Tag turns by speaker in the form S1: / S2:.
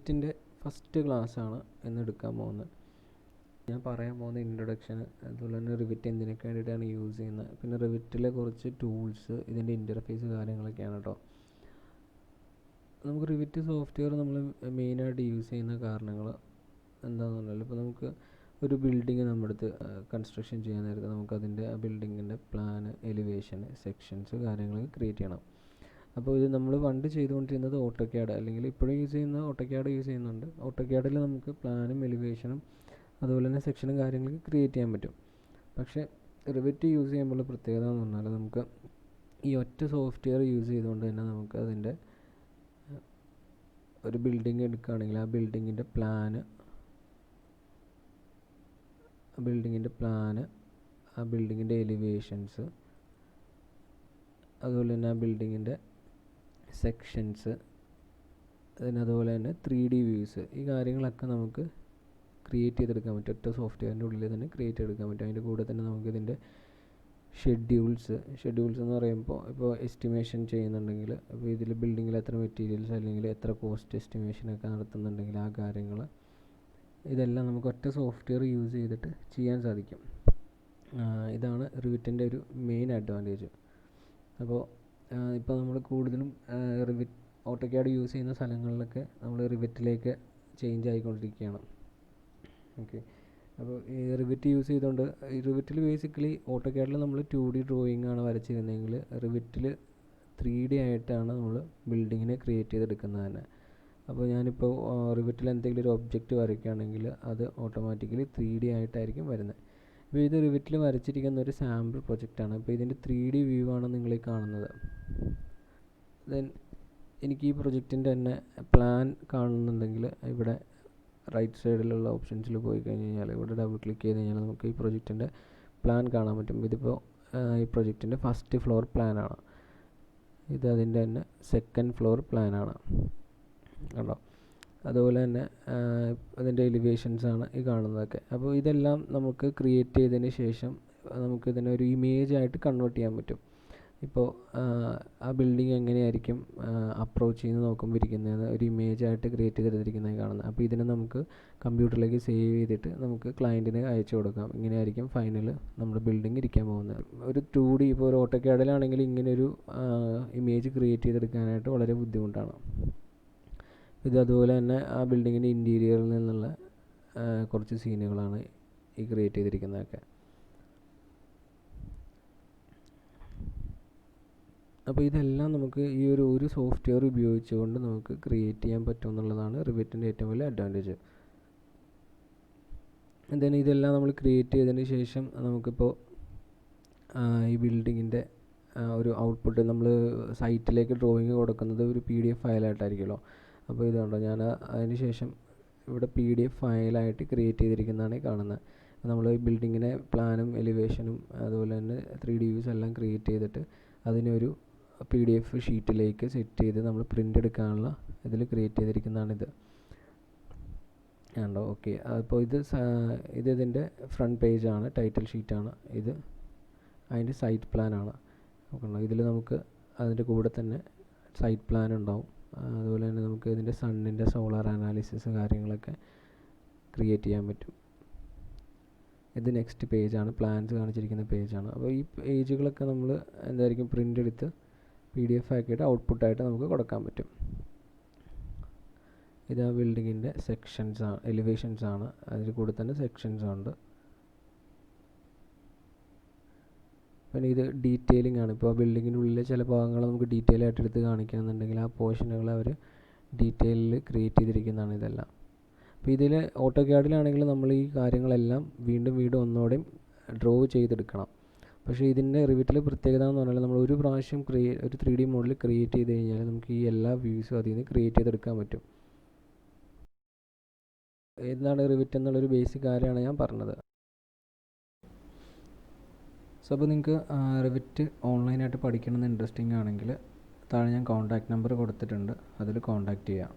S1: റിവിറ്റിൻ്റെ first ക്ലാസ്സാണ് ഇന്ന് എടുക്കാൻ പോകുന്നത്. ഞാൻ പറയാൻ പോകുന്ന ഇൻട്രൊഡക്ഷൻ, അതുപോലെ തന്നെ റിവിറ്റ് എന്തിനൊക്കെ വേണ്ടിയിട്ടാണ് യൂസ് ചെയ്യുന്നത്, പിന്നെ റിവിറ്റിലെ കുറച്ച് ടൂൾസ്, ഇതിൻ്റെ ഇൻ്റർഫേസ് കാര്യങ്ങളൊക്കെയാണ് കേട്ടോ. നമുക്ക് റിവിറ്റ് സോഫ്റ്റ്വെയർ നമ്മൾ മെയിനായിട്ട് യൂസ് ചെയ്യുന്ന കാരണങ്ങൾ എന്താണെന്ന് പറഞ്ഞാൽ, ഇപ്പോൾ നമുക്ക് ഒരു ബിൽഡിങ് നമ്മുടെ അടുത്ത് കൺസ്ട്രക്ഷൻ ചെയ്യാൻ നേരത്തെ നമുക്കതിൻ്റെ ആ ബിൽഡിങ്ങിൻ്റെ പ്ലാന്, എലിവേഷൻ, സെക്ഷൻസ് കാര്യങ്ങളൊക്കെ ക്രിയേറ്റ് ചെയ്യണം. അപ്പോൾ ഇത് നമ്മൾ പണ്ട് ചെയ്തുകൊണ്ടിരുന്നത് ഓട്ടോക്യാഡ്, അല്ലെങ്കിൽ ഇപ്പോഴും യൂസ് ചെയ്യുന്ന ഓട്ടോക്യാഡ് യൂസ് ചെയ്യുന്നുണ്ട്. ഓട്ടോക്യാഡിൽ നമുക്ക് പ്ലാനും എലിവേഷനും അതുപോലെ തന്നെ സെക്ഷനും കാര്യങ്ങളൊക്കെ ക്രിയേറ്റ് ചെയ്യാൻ പറ്റും. പക്ഷേ റിവിറ്റ് യൂസ് ചെയ്യുമ്പോൾ പ്രത്യേകത എന്ന് പറഞ്ഞാൽ, നമുക്ക് ഈ ഒറ്റ സോഫ്റ്റ്വെയർ യൂസ് ചെയ്തുകൊണ്ട് തന്നെ നമുക്ക് അതിൻ്റെ ഒരു ബിൽഡിംഗ് എടുക്കുകയാണെങ്കിൽ ആ ബിൽഡിങ്ങിൻ്റെ പ്ലാന്, ആ ബിൽഡിങ്ങിൻ്റെ എലിവേഷൻസ്, അതുപോലെ തന്നെ ആ ബിൽഡിങ്ങിൻ്റെ സെക്ഷൻസ്, അതുപോലെ തന്നെ 3D വ്യൂസ്, ഈ കാര്യങ്ങളൊക്കെ നമുക്ക് ക്രിയേറ്റ് ചെയ്തെടുക്കാൻ പറ്റും. ഒറ്റ സോഫ്റ്റ്വെയറിൻ്റെ ഉള്ളിൽ തന്നെ ക്രിയേറ്റ് ചെയ്തെടുക്കാൻ പറ്റും. അതിൻ്റെ കൂടെ തന്നെ നമുക്കിതിൻ്റെ ഷെഡ്യൂൾസ് എന്ന് പറയുമ്പോൾ, ഇപ്പോൾ എസ്റ്റിമേഷൻ ചെയ്യുന്നുണ്ടെങ്കിൽ, അപ്പോൾ ഇതിൽ ബിൽഡിങ്ങിൽ എത്ര മെറ്റീരിയൽസ് അല്ലെങ്കിൽ എത്ര കോസ്റ്റ് എസ്റ്റിമേഷനൊക്കെ നടത്തുന്നുണ്ടെങ്കിൽ ആ കാര്യങ്ങൾ, ഇതെല്ലാം നമുക്ക് ഒറ്റ സോഫ്റ്റ്വെയർ യൂസ് ചെയ്തിട്ട് ചെയ്യാൻ സാധിക്കും. ഇതാണ് റിവിറ്റിൻ്റെ ഒരു മെയിൻ അഡ്വാൻറ്റേജ്. അപ്പോൾ ഇപ്പോൾ നമ്മൾ കൂടുതലും ഓട്ടോക്യാഡ് യൂസ് ചെയ്യുന്ന സ്ഥലങ്ങളിലൊക്കെ നമ്മൾ റിവിറ്റിലേക്ക് ചേഞ്ച് ആയിക്കൊണ്ടിരിക്കുകയാണ്. ഓക്കെ, അപ്പോൾ ഈ റിവിറ്റ് യൂസ് ചെയ്തുകൊണ്ട്, ഈ റിവിറ്റിൽ ബേസിക്കലി ഓട്ടോക്യാഡിൽ നമ്മൾ 2D ഡ്രോയിങ് ആണ് വരച്ചിരുന്നെങ്കിൽ, റിവിറ്റിൽ 3D ആയിട്ടാണ് നമ്മൾ ബിൽഡിങ്ങിനെ ക്രിയേറ്റ് ചെയ്തെടുക്കുന്നത് തന്നെ. അപ്പോൾ ഞാനിപ്പോൾ റിവിറ്റിൽ എന്തെങ്കിലും ഒരു ഒബ്ജക്റ്റ് വരയ്ക്കുകയാണെങ്കിൽ അത് ഓട്ടോമാറ്റിക്കലി 3D ആയിട്ടായിരിക്കും വരുന്നത്. ഇപ്പോൾ ഇത് റിവിറ്റിൽ വരച്ചിരിക്കുന്ന ഒരു സാമ്പിൾ പ്രൊജക്റ്റാണ്. ഇപ്പോൾ ഇതിൻ്റെ 3D വ്യൂ ആണ് നിങ്ങൾ ഈ കാണുന്നത്. ദെൻ എനിക്ക് ഈ പ്രൊജക്റ്റിൻ്റെ തന്നെ പ്ലാൻ കാണുന്നുണ്ടെങ്കിൽ, ഇവിടെ റൈറ്റ് സൈഡിലുള്ള ഓപ്ഷൻസിൽ പോയി കഴിഞ്ഞ് കഴിഞ്ഞാൽ, ഇവിടെ ഡബിൾ ക്ലിക്ക് ചെയ്ത് കഴിഞ്ഞാൽ നമുക്ക് ഈ പ്രൊജക്റ്റിൻ്റെ പ്ലാൻ കാണാൻ പറ്റും. ഇതിപ്പോൾ ഈ പ്രൊജക്റ്റിൻ്റെ ഫസ്റ്റ് ഫ്ലോർ പ്ലാനാണ്. ഇത് അതിൻ്റെ തന്നെ സെക്കൻഡ് ഫ്ലോർ പ്ലാനാണ് കണ്ടോ. അതുപോലെ തന്നെ അതിൻ്റെ എലിവേഷൻസാണ് ഈ കാണുന്നതൊക്കെ. അപ്പോൾ ഇതെല്ലാം നമുക്ക് ക്രിയേറ്റ് ചെയ്തതിന് ശേഷം നമുക്കിതിനെ ഒരു ഇമേജായിട്ട് കൺവേർട്ട് ചെയ്യാൻ പറ്റും. ഇപ്പോൾ ആ ബിൽഡിംഗ് എങ്ങനെയായിരിക്കും അപ്രോച്ച് ചെയ്ത് നോക്കുമ്പോൾ ഇരിക്കുന്നതെന്ന് ഒരു ഇമേജായിട്ട് ക്രിയേറ്റ് ചെയ്തെടുത്തിരിക്കുന്നത് കാണുന്നത്. അപ്പോൾ ഇതിനെ നമുക്ക് കമ്പ്യൂട്ടറിലേക്ക് സേവ് ചെയ്തിട്ട് നമുക്ക് ക്ലയൻറ്റിന് അയച്ചു കൊടുക്കാം. ഇങ്ങനെയായിരിക്കും ഫൈനൽ നമ്മുടെ ബിൽഡിംഗ് ഇരിക്കാൻ പോകുന്നത്. ഒരു 2D, ഇപ്പോൾ ഒരു ഓട്ടോക്യാഡിലാണെങ്കിൽ ഇങ്ങനെയൊരു ഇമേജ് ക്രിയേറ്റ് ചെയ്തെടുക്കാനായിട്ട് വളരെ ബുദ്ധിമുട്ടാണ്. ഇത് അതുപോലെ തന്നെ ആ ബിൽഡിങ്ങിൻ്റെ ഇൻറ്റീരിയറിൽ നിന്നുള്ള കുറച്ച് സീനുകളാണ് ഈ ക്രിയേറ്റ് ചെയ്തിരിക്കുന്നതൊക്കെ. അപ്പോൾ ഇതെല്ലാം നമുക്ക് ഈ ഒരു സോഫ്റ്റ്വെയർ ഉപയോഗിച്ചുകൊണ്ട് നമുക്ക് ക്രിയേറ്റ് ചെയ്യാൻ പറ്റും എന്നുള്ളതാണ് റിവിറ്റിൻ്റെ ഏറ്റവും വലിയ അഡ്വാൻറ്റേജ്. എന്തായാലും ഇതെല്ലാം നമ്മൾ ക്രിയേറ്റ് ചെയ്തതിന് ശേഷം നമുക്കിപ്പോൾ ഈ ബിൽഡിങ്ങിൻ്റെ ഒരു ഔട്ട്പുട്ട് നമ്മൾ സൈറ്റിലേക്ക് ഡ്രോയിങ് കൊടുക്കുന്നത് ഒരു PDF ഫയലായിട്ടായിരിക്കുമല്ലോ. അപ്പോൾ ഇത് കണ്ടോ, ഞാൻ അതിന് ശേഷം ഇവിടെ PDF ഫയലായിട്ട് ക്രിയേറ്റ് ചെയ്തിരിക്കുന്നതാണ് കാണുന്നത്. നമ്മൾ ഈ ബിൽഡിങ്ങിനെ പ്ലാനും എലിവേഷനും അതുപോലെ തന്നെ 3D വ്യൂസ് എല്ലാം ക്രിയേറ്റ് ചെയ്തിട്ട് അതിനൊരു PDF ഷീറ്റിലേക്ക് സെറ്റ് ചെയ്ത് നമ്മൾ പ്രിൻ്റ് എടുക്കാനുള്ള ഇതിൽ ക്രിയേറ്റ് ചെയ്തിരിക്കുന്നതാണിത് കണ്ടോ. ഓക്കെ, അപ്പോൾ ഇതിൻ്റെ ഫ്രണ്ട് പേജാണ്, ടൈറ്റിൽ ഷീറ്റാണ് ഇത്. അതിൻ്റെ സൈറ്റ് പ്ലാനാണ്. നോക്കണോ, ഇതിൽ നമുക്ക് അതിൻ്റെ കൂടെ തന്നെ സൈറ്റ് പ്ലാൻ ഉണ്ടാവും. അതുപോലെ തന്നെ നമുക്ക് ഇതിൻ്റെ സണ്ണിൻ്റെ സോളാർ അനാലിസിസ് കാര്യങ്ങളൊക്കെ ക്രിയേറ്റ് ചെയ്യാൻ പറ്റും. ഇത് നെക്സ്റ്റ് പേജാണ്, പ്ലാൻസ് കാണിച്ചിരിക്കുന്ന പേജാണ്. അപ്പോൾ ഈ പേജുകളൊക്കെ നമ്മൾ എന്തായിരിക്കും പ്രിൻ്റ് എടുത്ത് PDF ആക്കിയിട്ട് ഔട്ട്പുട്ടായിട്ട് നമുക്ക് കൊടുക്കാൻ പറ്റും. ഇത് ആ ബിൽഡിങ്ങിൻ്റെ സെക്ഷൻസാണ്, എലിവേഷൻസാണ്. അതിൽ കൂടെ തന്നെ സെക്ഷൻസ് ഉണ്ട്. പിന്നെ ഇത് ഡീറ്റെയിലിംഗ് ആണ്. ഇപ്പോൾ ആ ബിൽഡിങ്ങിനുള്ളിലെ ചില ഭാഗങ്ങൾ നമുക്ക് ഡീറ്റെയിൽ ആയിട്ട് എടുത്ത് കാണിക്കണമെന്നുണ്ടെങ്കിൽ ആ പോർഷനുകൾ അവർ ഡീറ്റെയിലിൽ ക്രിയേറ്റ് ചെയ്തിരിക്കുന്നതാണ് ഇതെല്ലാം. അപ്പോൾ ഇതിൽ ഓട്ടോക്യാഡിലാണെങ്കിൽ നമ്മൾ ഈ കാര്യങ്ങളെല്ലാം വീണ്ടും ഒന്നുകൂടെയും ഡ്രോ ചെയ്തെടുക്കണം. പക്ഷേ ഇതിൻ്റെ റിവിറ്റിലെ പ്രത്യേകത എന്ന് പറഞ്ഞാൽ, നമ്മൾ ഒരു പ്രാവശ്യം ഒരു 3D മോഡൽ ക്രിയേറ്റ് ചെയ്ത് കഴിഞ്ഞാൽ നമുക്ക് ഈ എല്ലാ വ്യൂസും അതിൽ നിന്ന് ക്രിയേറ്റ് ചെയ്തെടുക്കാൻ പറ്റും. എന്താണ് റിവിറ്റ് എന്നുള്ളൊരു ബേസിക് കാര്യമാണ് ഞാൻ പറഞ്ഞത്. സോ അപ്പോൾ നിങ്ങൾക്ക് റിവിറ്റ് ഓൺലൈനായിട്ട് പഠിക്കണമെന്ന് ഇൻട്രസ്റ്റിംഗ് ആണെങ്കിൽ താഴെ ഞാൻ കോൺടാക്റ്റ് നമ്പർ കൊടുത്തിട്ടുണ്ട്, അതിൽ കോൺടാക്റ്റ് ചെയ്യാം.